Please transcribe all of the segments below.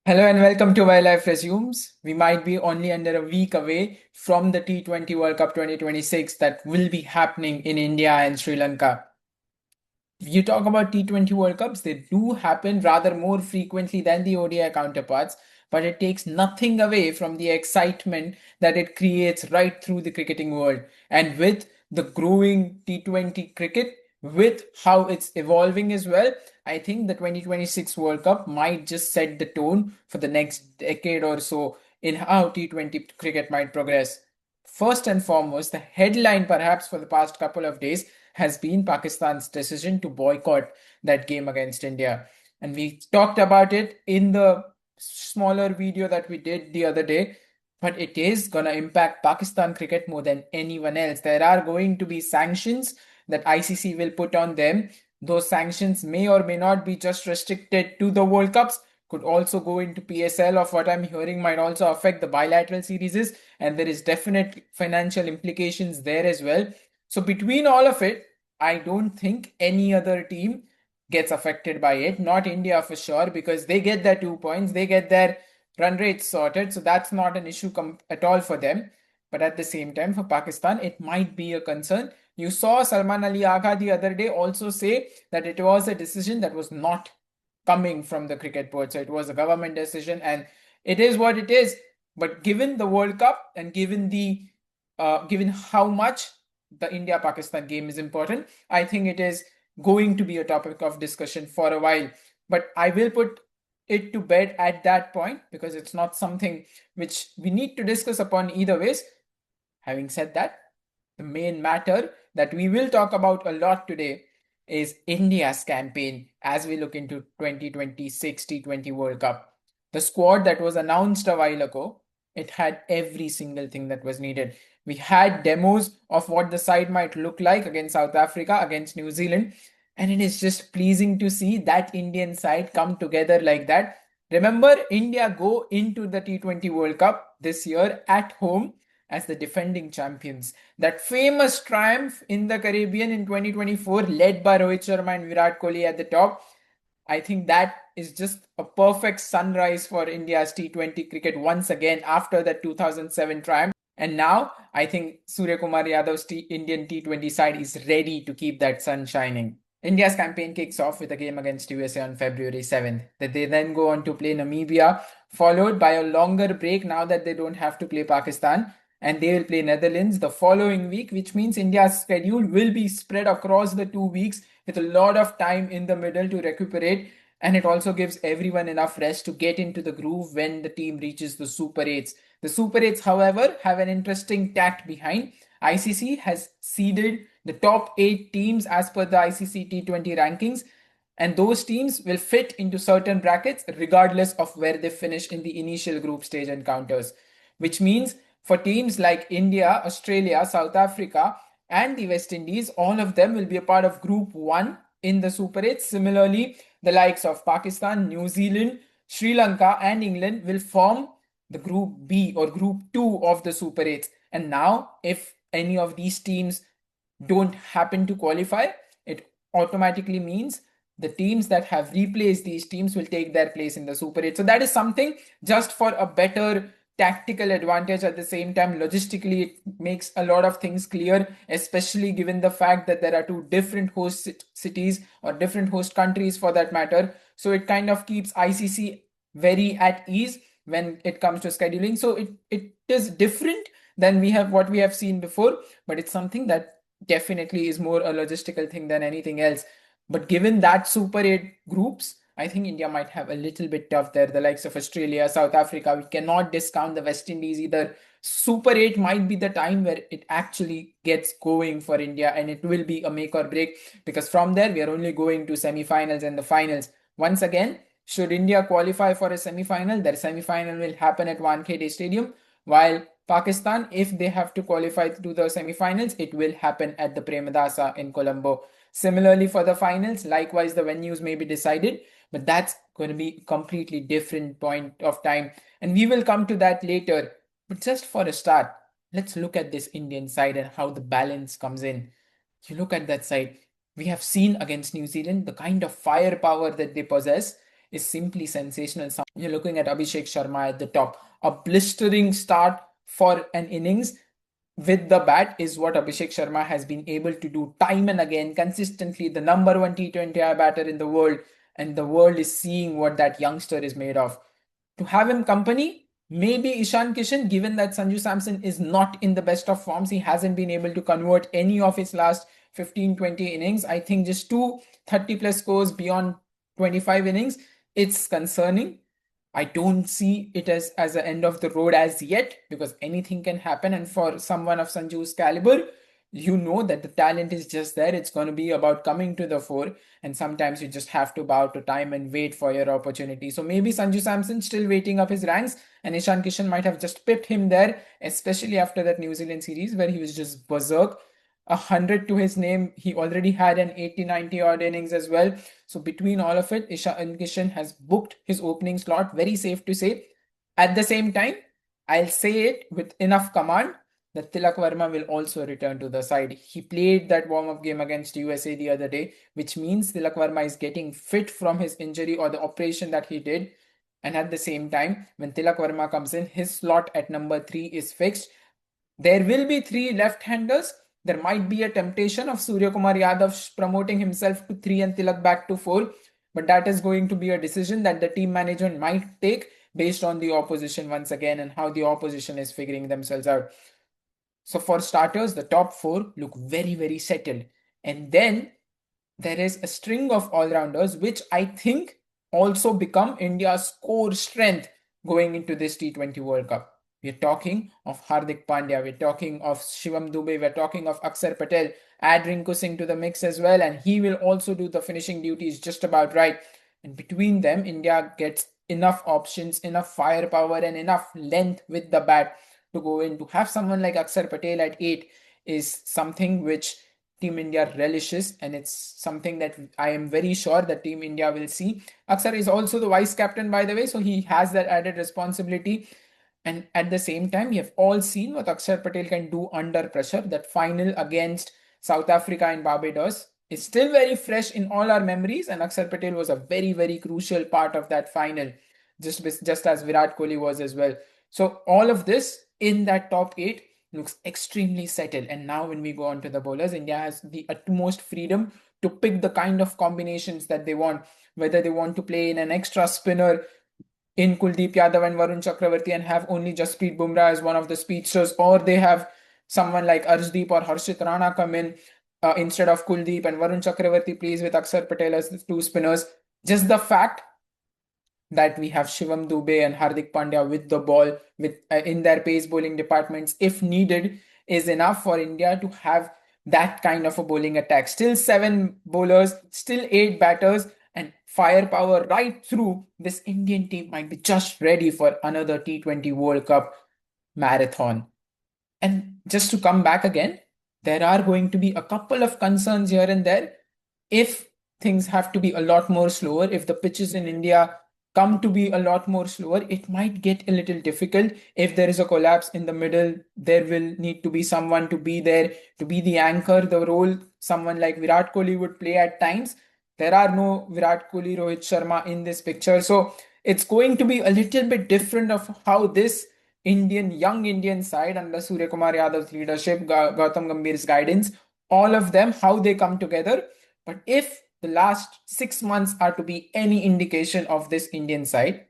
Hello and welcome to My Life Resumes. We might be only under a week away from the T20 World Cup 2026 that will be happening in India and Sri Lanka. You talk about T20 World Cups, they do happen rather more frequently than the ODI counterparts, but it takes nothing away from the excitement that it creates right through the cricketing world. And with the growing T20 cricket, with how it's evolving as well, I think the 2026 World Cup might just set the tone for the next decade or so in how T20 cricket might progress. First and foremost, the headline perhaps for the past couple of days has been Pakistan's decision to boycott that game against India. And we talked about it in the smaller video that we did the other day, but it is going to impact Pakistan cricket more than anyone else. There are going to be sanctions that ICC will put on them. Those sanctions may or may not be just restricted to the World Cups, could also go into PSL, of what I'm hearing might also affect the bilateral series, and there is definite financial implications there as well. So between all of it, I don't think any other team gets affected by it. Not India for sure, because they get their 2 points, they get their run rates sorted. So that's not an issue at all for them. But at the same time, for Pakistan, it might be a concern. You saw Salman Ali Agha the other day also say that it was a decision that was not coming from the cricket board. So it was a government decision, and it is what it is. But given the World Cup and given how much the India Pakistan game is important, I think it is going to be a topic of discussion for a while. But I will put it to bed at that point because it's not something which we need to discuss upon either ways. Having said that, the main matter that we will talk about a lot today is India's campaign as we look into 2026 T20 World Cup. The squad that was announced a while ago, it had every single thing that was needed. We had demos of what the side might look like against South Africa, against New Zealand, and it is just pleasing to see that Indian side come together like that. Remember, India go into the T20 World Cup this year at home as the defending champions. That famous triumph in the Caribbean in 2024, led by Rohit Sharma and Virat Kohli at the top, I think that is just a perfect sunrise for India's T20 cricket once again after that 2007 triumph. And now I think Surya Kumar Yadav's Indian T20 side is ready to keep that sun shining. India's campaign kicks off with a game against USA on February 7th. That they then go on to play Namibia, followed by a longer break now that they don't have to play Pakistan, and they will play Netherlands the following week, which means India's schedule will be spread across the 2 weeks with a lot of time in the middle to recuperate. And it also gives everyone enough rest to get into the groove when the team reaches the Super 8s. The Super 8s, however, have an interesting tact behind. ICC has seeded the top 8 teams as per the ICC T20 rankings, and those teams will fit into certain brackets regardless of where they finish in the initial group stage encounters, which means for teams like India, Australia, South Africa, and the West Indies, all of them will be a part of Group 1 in the Super 8. Similarly, the likes of Pakistan, New Zealand, Sri Lanka, and England will form the Group B or Group 2 of the Super 8s. And now, if any of these teams don't happen to qualify, it automatically means the teams that have replaced these teams will take their place in the Super 8. So that is something just for a better tactical advantage. At the same time, logistically, it makes a lot of things clear, especially given the fact that there are two different host cities or different host countries for that matter. So it kind of keeps ICC very at ease when it comes to scheduling. So it is different than what we have seen before, but it's something that definitely is more a logistical thing than anything else. But given that Super 8 groups, I think India might have a little bit tough there. The likes of Australia, South Africa, we cannot discount the West Indies either. Super 8 might be the time where it actually gets going for India, and it will be a make or break, because from there we are only going to semi-finals and the finals. Once again, should India qualify for a semi-final, their semi-final will happen at Wankhede Stadium, while Pakistan, if they have to qualify to the semi-finals, it will happen at the Premadasa in Colombo. Similarly, for the finals, likewise, the venues may be decided, but that's going to be a completely different point of time. And we will come to that later. But just for a start, let's look at this Indian side and how the balance comes in. You look at that side, we have seen against New Zealand the kind of firepower that they possess. is simply sensational. You're looking at Abhishek Sharma at the top. A blistering start for an innings with the bat is what Abhishek Sharma has been able to do time and again, consistently, the number one T20I batter in the world, and the world is seeing what that youngster is made of. To have him company, maybe Ishan Kishan, given that Sanju Samson is not in the best of forms, he hasn't been able to convert any of his last 15-20 innings. I think just two 30 plus scores beyond 25 innings, it's concerning. I don't see it as the end of the road as yet, because anything can happen. And for someone of Sanju's caliber, you know that the talent is just there. It's going to be about coming to the fore. And sometimes you just have to bow to time and wait for your opportunity. So maybe Sanju Samson still waiting up his ranks, and Ishan Kishan might have just pipped him there, especially after that New Zealand series where he was just berserk. 100 to his name. He already had an 80-90 odd innings as well. So between all of it, Ishan Kishan has booked his opening slot, very safe to say. At the same time, I'll say it with enough command that Tilak Verma will also return to the side. He played that warm-up game against USA the other day, which means Tilak Verma is getting fit from his injury or the operation that he did. And at the same time, when Tilak Verma comes in, his slot at number 3 is fixed. There will be 3 left-handers. There might be a temptation of Surya Kumar Yadav promoting himself to 3 and Tilak back to 4, but that is going to be a decision that the team management might take based on the opposition once again and how the opposition is figuring themselves out. So for starters, the top 4 look very, very settled. And then there is a string of all-rounders which I think also become India's core strength going into this T20 World Cup. We're talking of Hardik Pandya, we're talking of Shivam Dube, we're talking of Akshar Patel. Add Rinku Singh to the mix as well, and he will also do the finishing duties just about right. And between them, India gets enough options, enough firepower, and enough length with the bat to go in. To have someone like Akshar Patel at 8 is something which Team India relishes, and it's something that I am very sure that Team India will see. Akshar is also the vice captain, by the way, so he has that added responsibility. And at the same time, we have all seen what Akshar Patel can do under pressure. That final against South Africa in Barbados is still very fresh in all our memories, and Akshar Patel was a very, very crucial part of that final, just as Virat Kohli was as well. So all of this in that top 8 looks extremely settled. And now when we go on to the bowlers, India has the utmost freedom to pick the kind of combinations that they want, whether they want to play in an extra spinner in Kuldeep Yadav and Varun Chakravarti and have only Jasprit Bumrah as one of the speedsters, or they have someone like Arshdeep or Harshit Rana come in instead of Kuldeep, and Varun Chakravarti plays with Akshar Patel as the 2 spinners. Just the fact that we have Shivam Dube and Hardik Pandya with the ball with in their pace bowling departments, if needed, is enough for India to have that kind of a bowling attack. Still 7 bowlers, still 8 batters, and firepower right through. This Indian team might be just ready for another T20 World Cup marathon. And just to come back again, there are going to be a couple of concerns here and there. If things have to be a lot more slower, if the pitches in India come to be a lot more slower, it might get a little difficult. If there is a collapse in the middle, there will need to be someone to be there, to be the anchor, the role someone like Virat Kohli would play at times. There are no Virat Kohli, Rohit Sharma in this picture. So it's going to be a little bit different of how this young Indian side under Surya Kumar Yadav's leadership, Gautam Gambhir's guidance, all of them, how they come together. But if the last 6 months are to be any indication of this Indian side,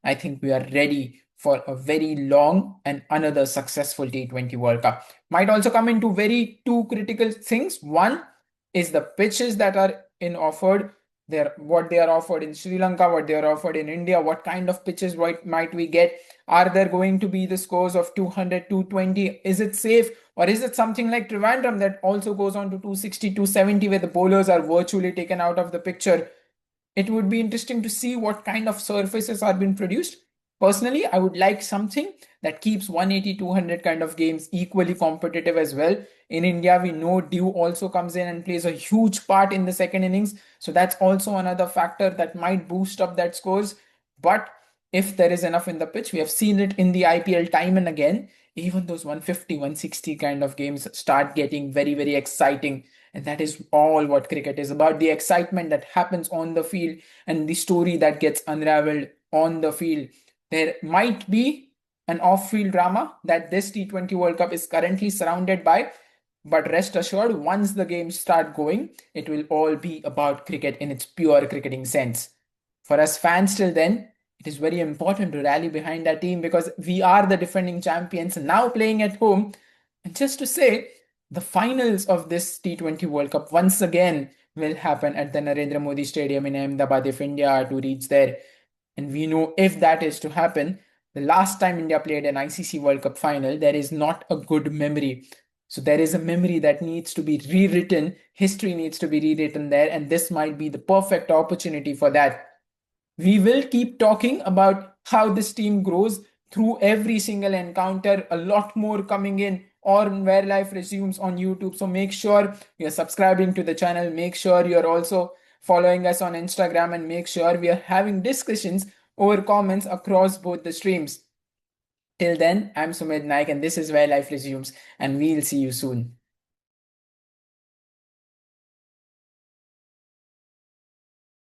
I think we are ready for a very long and another successful T20 World Cup. Might also come into very 2 critical things. One is the pitches that are in offered. What they are offered in Sri Lanka, what they are offered in India, what kind of pitches might we get? Are there going to be the scores of 200, 220? Is it safe? Or is it something like Trivandrum that also goes on to 260, 270, where the bowlers are virtually taken out of the picture? It would be interesting to see what kind of surfaces are being produced. Personally, I would like something that keeps 180, 200 kind of games equally competitive as well. In India, we know Dew also comes in and plays a huge part in the second innings. So that's also another factor that might boost up that scores. But if there is enough in the pitch, we have seen it in the IPL time and again, even those 150, 160 kind of games start getting very, very exciting. And that is all what cricket is about, the excitement that happens on the field and the story that gets unraveled on the field. There might be an off field drama that this T20 World Cup is currently surrounded by, but rest assured, once the games start going, it will all be about cricket in its pure cricketing sense. For us fans, till then, it is very important to rally behind our team because we are the defending champions now playing at home. And just to say, the finals of this T20 World Cup once again will happen at the Narendra Modi Stadium in Ahmedabad if India are to reach there. And we know if that is to happen, the last time India played an ICC World Cup final, there is not a good memory. So there is a memory that needs to be rewritten. History needs to be rewritten there. And this might be the perfect opportunity for that. We will keep talking about how this team grows through every single encounter, a lot more coming in on Where Life Resumes on YouTube. So make sure you're subscribing to the channel. Make sure you're also following us on Instagram and make sure we are having discussions over comments across both the streams. Till then, I'm Sumit Naik and this is Where Life Resumes, and we'll see you soon.